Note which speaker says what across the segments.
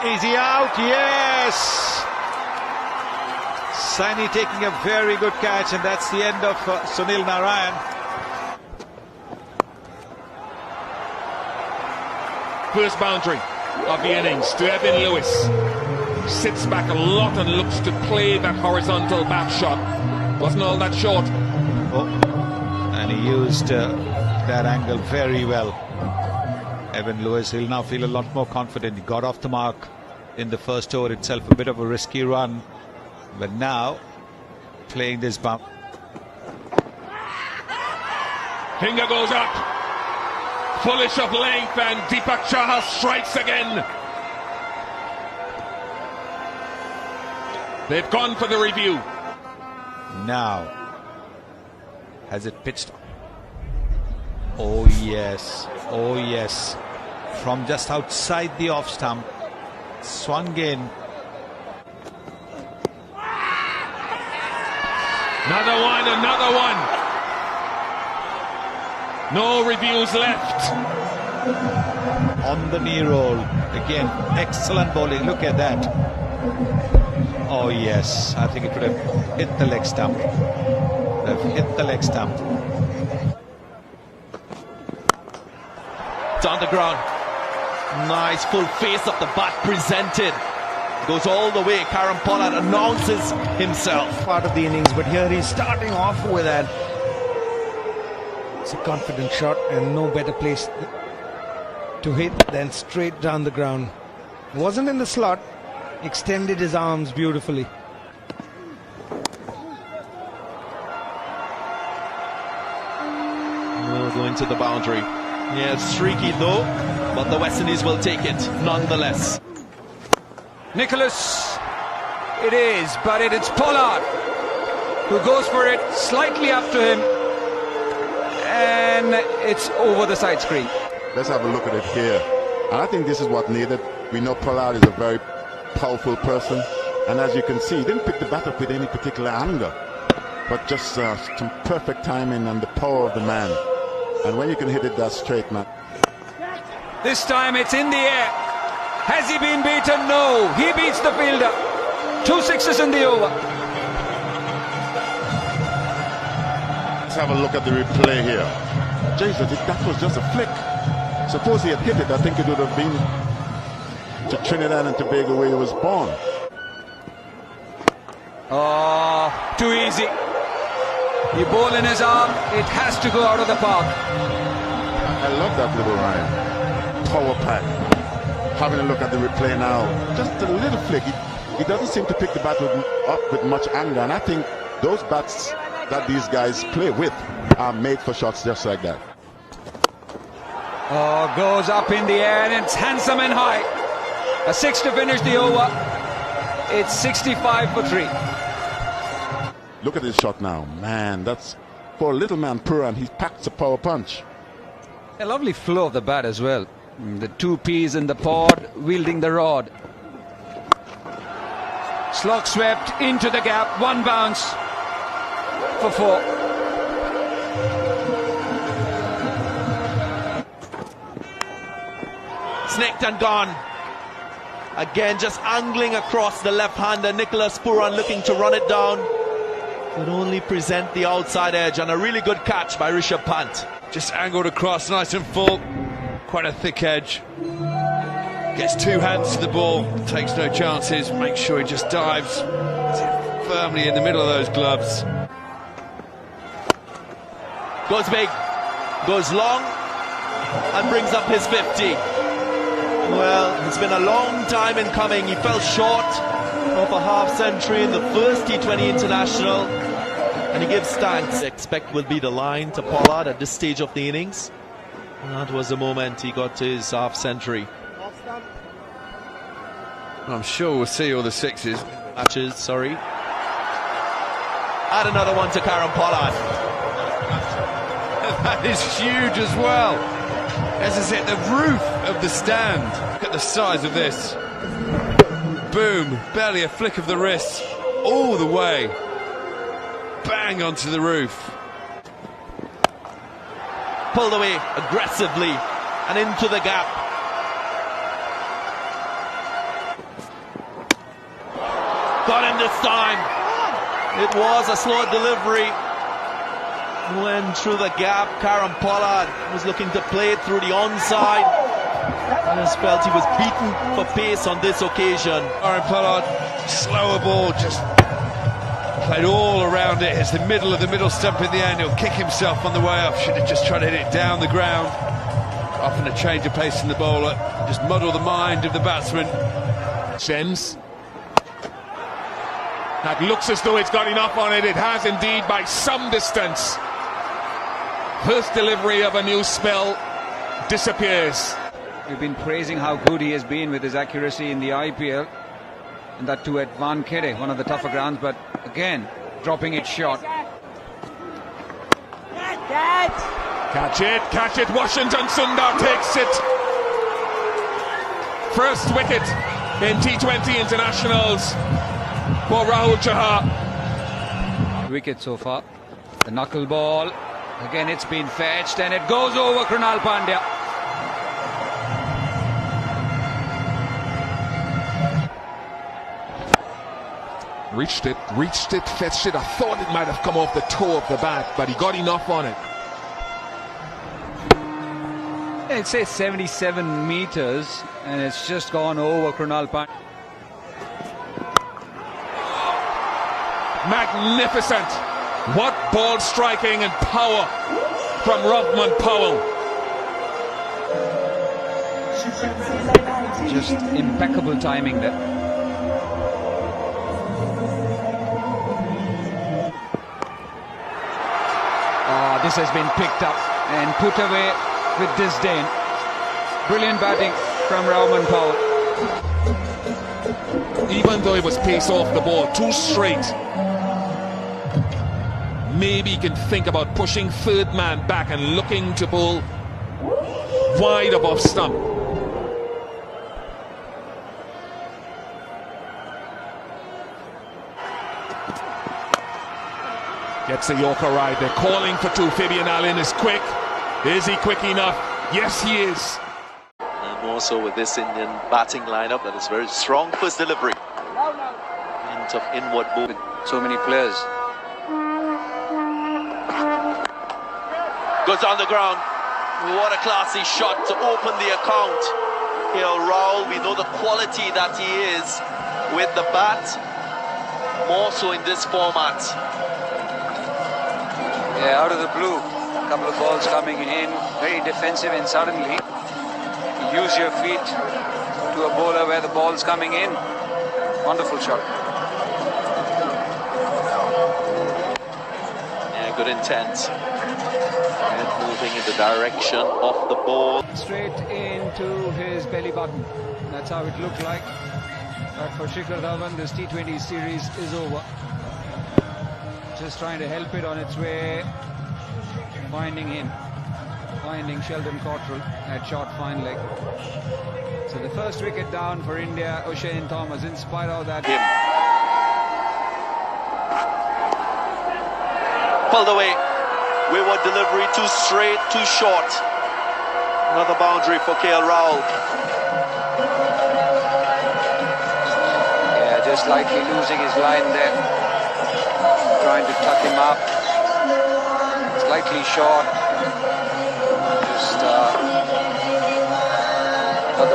Speaker 1: Is he out? Yes! Saini taking a very good catch, and that's the end of Sunil Narayan.
Speaker 2: First boundary of the innings to Evan Lewis. Sits back a lot and looks to play that horizontal back shot. Wasn't all that short.
Speaker 1: Oh, and he used that angle very well. Evan Lewis, he'll now feel a lot more confident. He got off the mark in the first over itself, a bit of a risky run, but now playing this bump.
Speaker 2: Finger goes up, fullish of length, and Deepak Chahar strikes again. They've gone for the review.
Speaker 1: Now, has it pitched? Oh yes, oh yes. From just outside the off stump, swung in.
Speaker 2: Another one, another one. No reviews left.
Speaker 1: On the knee roll. Again, excellent bowling. Look at that. Oh yes, I think it would have hit the leg stump. Would have hit the leg stump.
Speaker 3: It's on the ground. Nice full face of the bat presented. Goes all the way. Karan Pollard announces himself.
Speaker 4: Part of the innings, but here he's starting off with that. It's a confident shot, and no better place to hit than straight down the ground. Wasn't in the slot, extended his arms beautifully.
Speaker 3: Going to the boundary. Yeah, it's streaky though, but the West Indies will take it nonetheless.
Speaker 5: Nicholas, it is, but it's Pollard who goes for it, slightly up to him, and it's over the side screen.
Speaker 6: Let's have a look at it here. And I think this is what needed. We know Pollard is a very powerful person, and as you can see, he didn't pick the bat up with any particular anger, but just some perfect timing and the power of the man. And when you can hit it that straight, man.
Speaker 5: This time it's in the air. Has he been beaten? No. He beats the fielder. 2 sixes in the over.
Speaker 6: Let's have a look at the replay here. Jesus, that was just a flick. Suppose he had hit it, I think it would have been to Trinidad and Tobago where he was born.
Speaker 5: Oh, too easy. You bowl in his arm, it has to go out of the park.
Speaker 6: I love that little rhyme. Power pack. Having a look at the replay now, just a little flick. He doesn't seem to pick the bat up with much anger, and I think those bats that these guys play with are made for shots just like that.
Speaker 5: Oh, goes up in the air, and it's handsome and high. A 6 to finish the over. It's 65 for 3.
Speaker 6: Look at this shot now, man. That's for a little man Puran. He packs a power punch.
Speaker 5: A lovely flow of the bat as well. The 2 peas in the pod, wielding the rod. Slog swept into the gap, 1 bounce for 4.
Speaker 3: Snaked and gone. Again, just angling across the left-hander. Nicholas Puran looking to run it down. Could only present the outside edge, and a really good catch by Rishabh Pant.
Speaker 7: Just angled across, nice and full. Quite a thick edge. Gets 2 hands to the ball, takes no chances, makes sure he just dives firmly in the middle of those gloves.
Speaker 3: Goes big, goes long, and brings up his 50. Well, it's been a long time in coming. He fell short of a half-century in the first T20 International, and he gives thanks. Expect will be the line to Pollard at this stage of the innings. And that was the moment he got to his half-century.
Speaker 7: I'm sure we'll see all the 6s.
Speaker 3: Matches, sorry. Add another one to Karan Pollard.
Speaker 7: That is huge as well. As is it, the roof of the stand. Look at the size of this. Boom, barely a flick of the wrist, all the way. Bang onto the roof.
Speaker 3: Pulled away aggressively and into the gap. Got him this time. It was a slow delivery. Went through the gap. Karen Pollard was looking to play it through the onside. I just felt he was beaten for pace on this occasion.
Speaker 7: Karen Pollard, slower ball, just played all around it. It's the middle of the middle stump in the end. He'll kick himself on the way up. Should have just tried to hit it down the ground. Often a change of pace in the bowler. Just muddle the mind of the batsman.
Speaker 2: Shems. That looks as though it's got enough on it. It has indeed by some distance. First delivery of a new spell disappears.
Speaker 5: We've been praising how good he has been with his accuracy in the IPL. And that too at Wankhede, one of the tougher grounds, but again, dropping it short.
Speaker 2: Catch it, Washington Sundar takes it. First wicket in T20 internationals for Rahul Chahar.
Speaker 5: Wicket so far. The knuckle ball. Again, it's been fetched and it goes over Krunal Pandya.
Speaker 2: Reached it, fetched it. I thought it might have come off the toe of the bat, but he got enough on it.
Speaker 5: It says 77 meters and it's just gone over Krunal Pandya.
Speaker 2: Magnificent. What ball striking and power from Rovman Powell.
Speaker 5: Just impeccable timing there. This has been picked up and put away with disdain. Brilliant batting from Rovman Powell.
Speaker 2: Even though it was pace off the ball, too straight. Maybe he can think about pushing third man back and looking to bowl wide above stump. Gets the Yorker right. They're calling for two. Fabian Allen is quick. Is he quick enough? Yes, he is.
Speaker 3: And more so with this Indian batting lineup that is very strong. First delivery. Hint of inward movement.
Speaker 5: So many players.
Speaker 3: Goes on the ground. What a classy shot to open the account. KL Rahul, we know the quality that he is with the bat. More so in this format.
Speaker 5: Yeah, out of the blue, a couple of balls coming in, very defensive, and suddenly you use your feet to a bowler where the ball's coming in. Wonderful shot.
Speaker 3: Yeah, good intent. And moving in the direction of the ball.
Speaker 5: Straight into his belly button. That's how it looked like. But for Shikhar Dhawan, this T20 series is over. Just trying to help it on its way, finding Sheldon Cottrell at short fine leg. So the first wicket down for India, O'Shane Thomas, in spite of that.
Speaker 3: Pulled away, wayward delivery, too straight, too short. Another boundary for KL Rahul.
Speaker 5: Yeah, just slightly losing his line there. Trying to tuck him up, slightly short, just not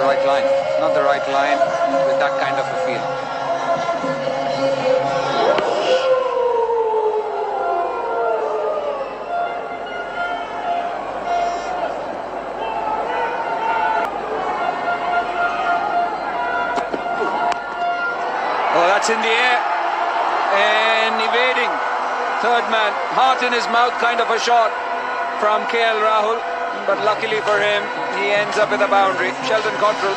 Speaker 5: the right line with that kind of a feel. Oh, that's in the air. And evading, third man, heart in his mouth kind of a shot from KL Rahul, but luckily for him, he ends up with a boundary. Sheldon Cottrell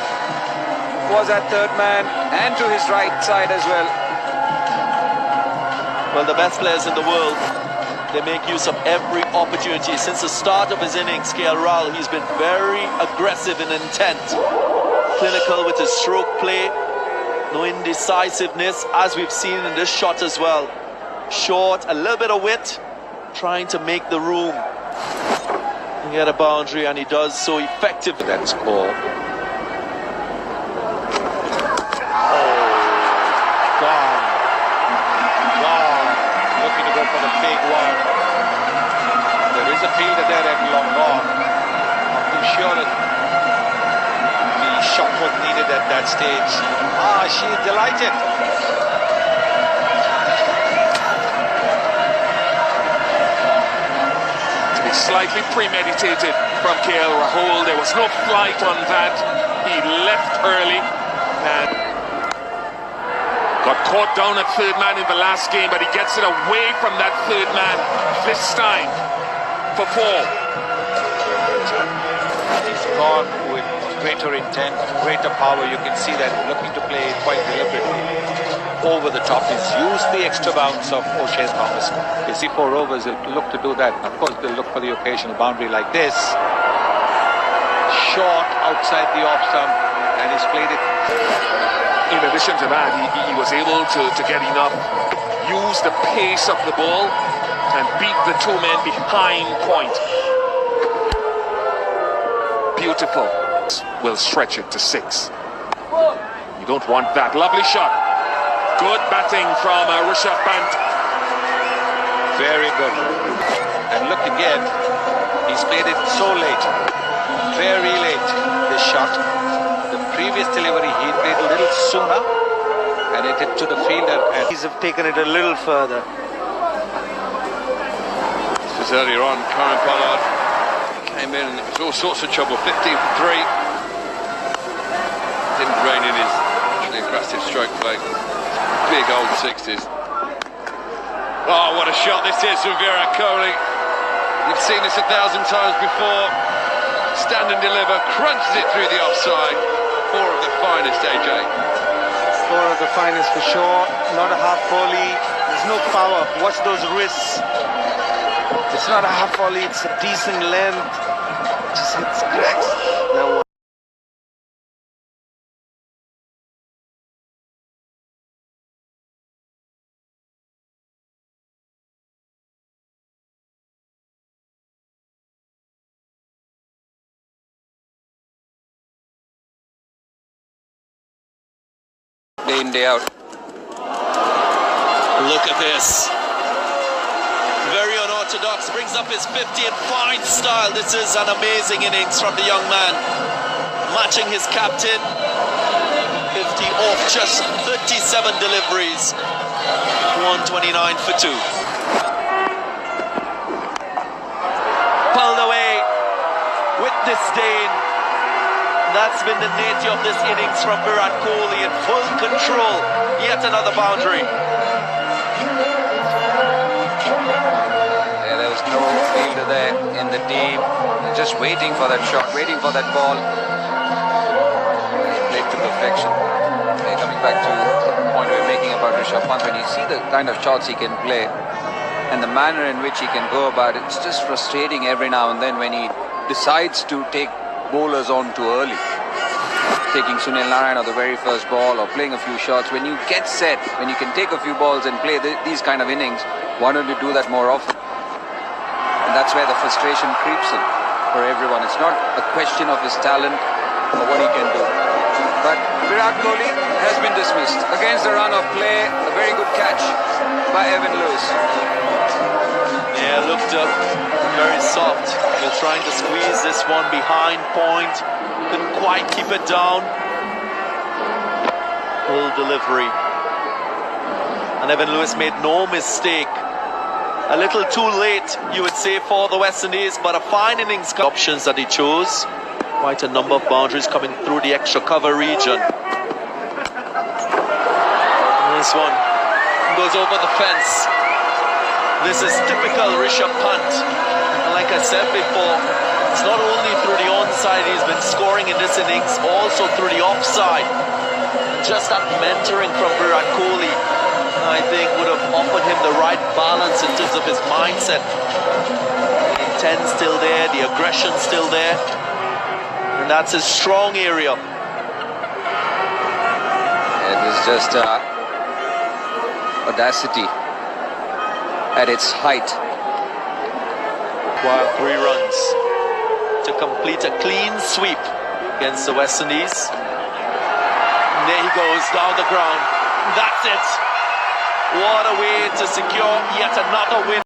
Speaker 5: was at third man and to his right side as well.
Speaker 3: Well, the best players in the world, they make use of every opportunity. Since the start of his innings, KL Rahul, he's been very aggressive in intent, clinical with his stroke play. No indecisiveness, as we've seen in this shot as well. Short, a little bit of wit, trying to make the room. He had a boundary and he does so effectively. That score. Oh, gone.
Speaker 1: at that stage. She's delighted.
Speaker 2: Slightly premeditated from KL Rahul. There was no flight on that. He left early and got caught down at third man in the last game, but he gets it away from that third man this time for 4.
Speaker 1: He's gone with greater intent, greater power. You can see that looking to play it quite deliberately. Over the top, he's used the extra bounce of O'Shea Thomas. You see 4 overs, he'll look to do that. Of course, they'll look for the occasional boundary like this. Short outside the off stump, and he's played it.
Speaker 2: In addition to that, he was able to get enough, use the pace of the ball, and beat the 2 men behind point. Beautiful. Will stretch it to 6. You don't want that. Lovely shot. Good batting from Rishabh Pant.
Speaker 1: Very good. And look again, he's played it so late, very late, this shot. The previous delivery, he played a little sooner, and it hit to the fielder, and he's taken it a little further.
Speaker 7: This was earlier on. Karen Pollard came in and it was all sorts of trouble. 15 for 3. Didn't rein in his aggressive stroke play. Big old 60s. Oh, what a shot this is from Virat Kohli. You've seen this 1,000 times before. Stand and deliver, crunches it through the offside. 4 of the finest, AJ.
Speaker 4: 4 of the finest for sure. Not a half volley. There's no power. Watch those wrists. It's not a half volley. It's a decent length. Just hits cracks. Now.
Speaker 5: Day in, day out.
Speaker 3: Look at this. Very unorthodox, brings up his 50 in fine style. This is an amazing innings from the young man. Matching his captain. 50 off just 37 deliveries. 129 for 2. Pulled away with disdain. That's been the nature of this innings from Virat Kohli in full control. Yet another boundary.
Speaker 5: Yeah, there was no fielder there in the deep. Just waiting for that shot, waiting for that ball. He played to perfection. Okay, coming back to the point we were making about Rishabh Pant, when you see the kind of shots he can play and the manner in which he can go about it, it's just frustrating every now and then when he decides to take bowlers on too early. Taking Sunil Narine on the very first ball or playing a few shots. When you get set, when you can take a few balls and play these kind of innings, why don't you do that more often? And that's where the frustration creeps in for everyone. It's not a question of his talent or what he can do. But Virat Kohli has been dismissed. Against the run of play, a very good catch by Evan Lewis.
Speaker 3: Yeah, looked up very soft. They're trying to squeeze this one behind point. Couldn't quite keep it down. Full delivery. And Evan Lewis made no mistake. A little too late, you would say, for the West Indies, but a fine innings. Options that he chose. Quite a number of boundaries coming through the extra cover region. And this one goes over the fence. This is typical Rishabh Pant. And like I said before, it's not only through the onside he's been scoring in this innings, also through the offside. Just that mentoring from Virat Kohli, I think, would have offered him the right balance in terms of his mindset. The intent still there, the aggression still there. And that's his strong area.
Speaker 5: It was just audacity at its height.
Speaker 3: While 3 runs to complete a clean sweep against the West Indies. And there he goes down the ground. That's it. What a way to secure yet another win.